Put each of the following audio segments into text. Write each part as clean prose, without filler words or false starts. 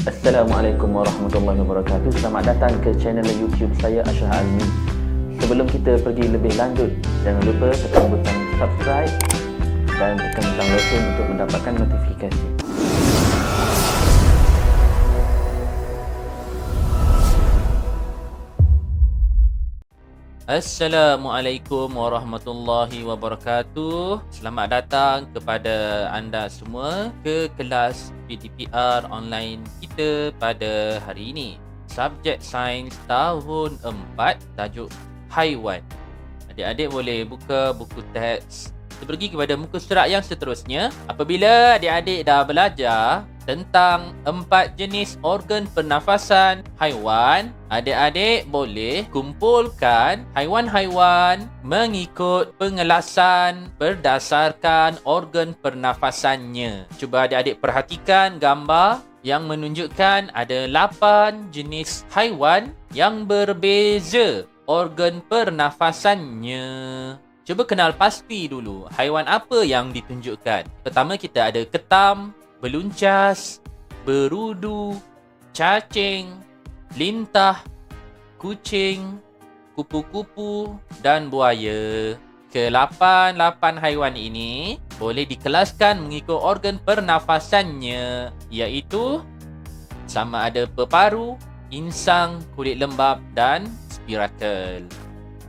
Assalamualaikum warahmatullahi wabarakatuh. Selamat datang ke channel YouTube saya Ashraf Almi. Sebelum kita pergi lebih lanjut, jangan lupa tekan butang subscribe dan tekan butang lonceng untuk mendapatkan notifikasi. Assalamualaikum warahmatullahi wabarakatuh. Selamat datang kepada anda semua ke kelas PDPR online kita pada hari ini. Subjek Sains tahun 4, tajuk Haiwan. Adik-adik boleh buka buku teks. Kita pergi kepada muka surat yang seterusnya. Apabila adik-adik dah belajar tentang 4 jenis organ pernafasan haiwan, adik-adik boleh kumpulkan haiwan-haiwan mengikut pengelasan berdasarkan organ pernafasannya. Cuba adik-adik perhatikan gambar yang menunjukkan ada 8 jenis haiwan yang berbeza organ pernafasannya. Cuba kenal pasti dulu haiwan apa yang ditunjukkan. Pertama kita ada ketam, beluncas, berudu, cacing, lintah, kucing, kupu-kupu dan buaya. Ke-8 haiwan ini boleh dikelaskan mengikut organ pernafasannya, iaitu sama ada peparu, insang, kulit lembap dan spirakel.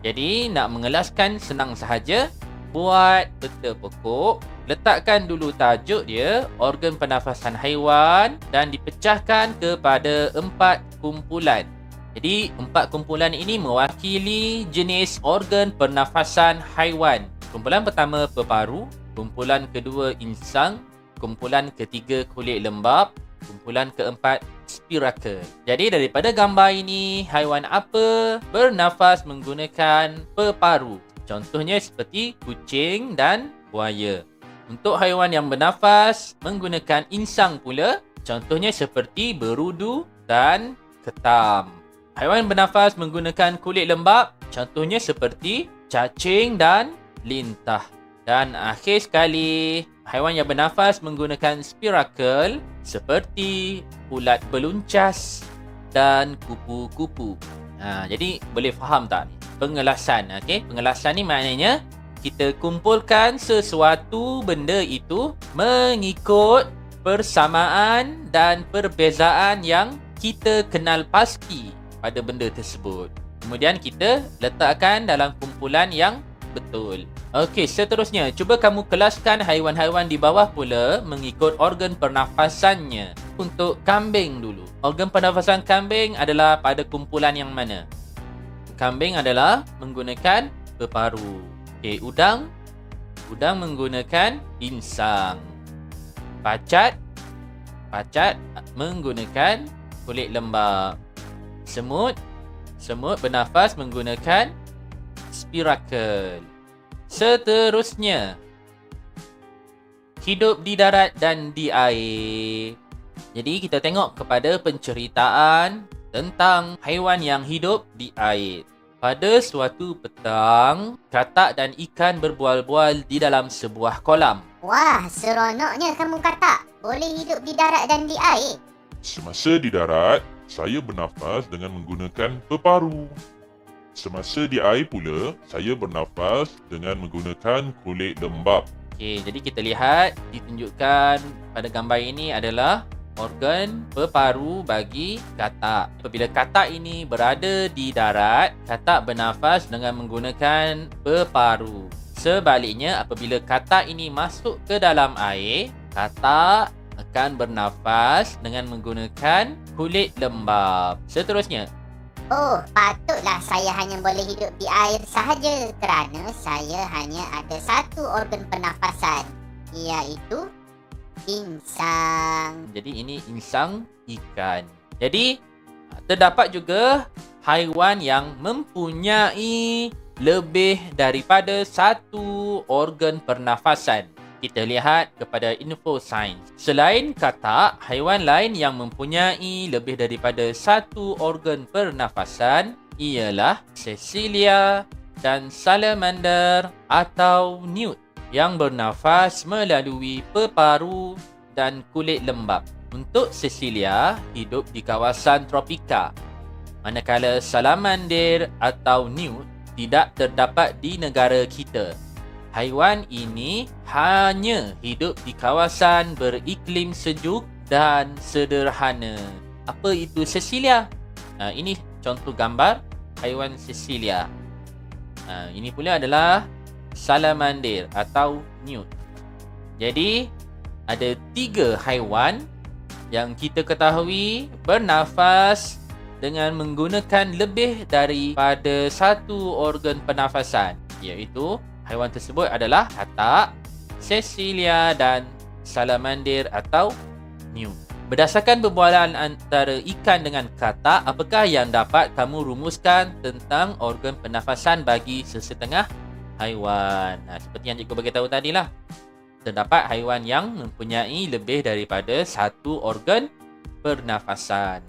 Jadi nak mengelaskan senang sahaja. Buat peta pokok, letakkan dulu tajuk dia, organ pernafasan haiwan, dan dipecahkan kepada 4 kumpulan. Jadi 4 kumpulan ini mewakili jenis organ pernafasan haiwan. Kumpulan pertama peparu, kumpulan kedua insang, kumpulan ketiga kulit lembap, kumpulan keempat spirakel. Jadi daripada gambar ini, haiwan apa bernafas menggunakan peparu? Contohnya seperti kucing dan buaya. Untuk haiwan yang bernafas menggunakan insang pula, contohnya seperti berudu dan ketam. Haiwan bernafas menggunakan kulit lembap, contohnya seperti cacing dan lintah. Dan akhir sekali, haiwan yang bernafas menggunakan spirakel seperti ulat beluncas dan kupu-kupu. Jadi boleh faham tak ni? Pengelasan. Pengelasan ni maknanya kita kumpulkan sesuatu benda itu mengikut persamaan dan perbezaan yang kita kenal pasti pada benda tersebut. Kemudian kita letakkan dalam kumpulan yang betul. Okey, seterusnya cuba kamu kelaskan haiwan-haiwan di bawah pula mengikut organ pernafasannya. Untuk kambing dulu. Organ pernafasan kambing adalah pada kumpulan yang mana? Kambing adalah menggunakan peparu. Okey, udang menggunakan insang. Pacat menggunakan kulit lembap. Semut bernafas menggunakan spirakel. Seterusnya, hidup di darat dan di air. Jadi kita tengok kepada penceritaan tentang haiwan yang hidup di air. Pada suatu petang, katak dan ikan berbual-bual di dalam sebuah kolam. Wah, seronoknya kamu katak. Boleh hidup di darat dan di air. Semasa di darat, saya bernafas dengan menggunakan peparu. Semasa di air pula, saya bernafas dengan menggunakan kulit lembap. Okey, jadi kita lihat ditunjukkan pada gambar ini adalah organ peparu bagi katak. Apabila katak ini berada di darat, katak bernafas dengan menggunakan peparu. Sebaliknya, apabila katak ini masuk ke dalam air, katak akan bernafas dengan menggunakan kulit lembap. Seterusnya, Oh, patutlah saya hanya boleh hidup di air sahaja kerana saya hanya ada satu organ pernafasan, iaitu insang. jadi ini insang ikan. Jadi terdapat juga haiwan yang mempunyai lebih daripada satu organ pernafasan. Kita lihat kepada info sains. Selain katak, haiwan lain yang mempunyai lebih daripada satu organ pernafasan ialah Cecilia dan salamander atau newt yang bernafas melalui peparu dan kulit lembap. Untuk Cecilia hidup di kawasan tropika, manakala salamander atau newt tidak terdapat di negara kita. Haiwan ini hanya hidup di kawasan beriklim sejuk dan sederhana. Apa itu Cecilia? Ini contoh gambar haiwan Cecilia. Ini pula adalah salamander atau newt. Jadi, ada 3 haiwan yang kita ketahui bernafas dengan menggunakan lebih daripada satu organ pernafasan, iaitu haiwan tersebut adalah katak, Cecilia dan salamander atau newt. Berdasarkan perbualan antara ikan dengan katak, apakah yang dapat kamu rumuskan tentang organ pernafasan bagi sesetengah haiwan? Seperti yang cikgu beritahu tadi lah. Terdapat haiwan yang mempunyai lebih daripada satu organ pernafasan.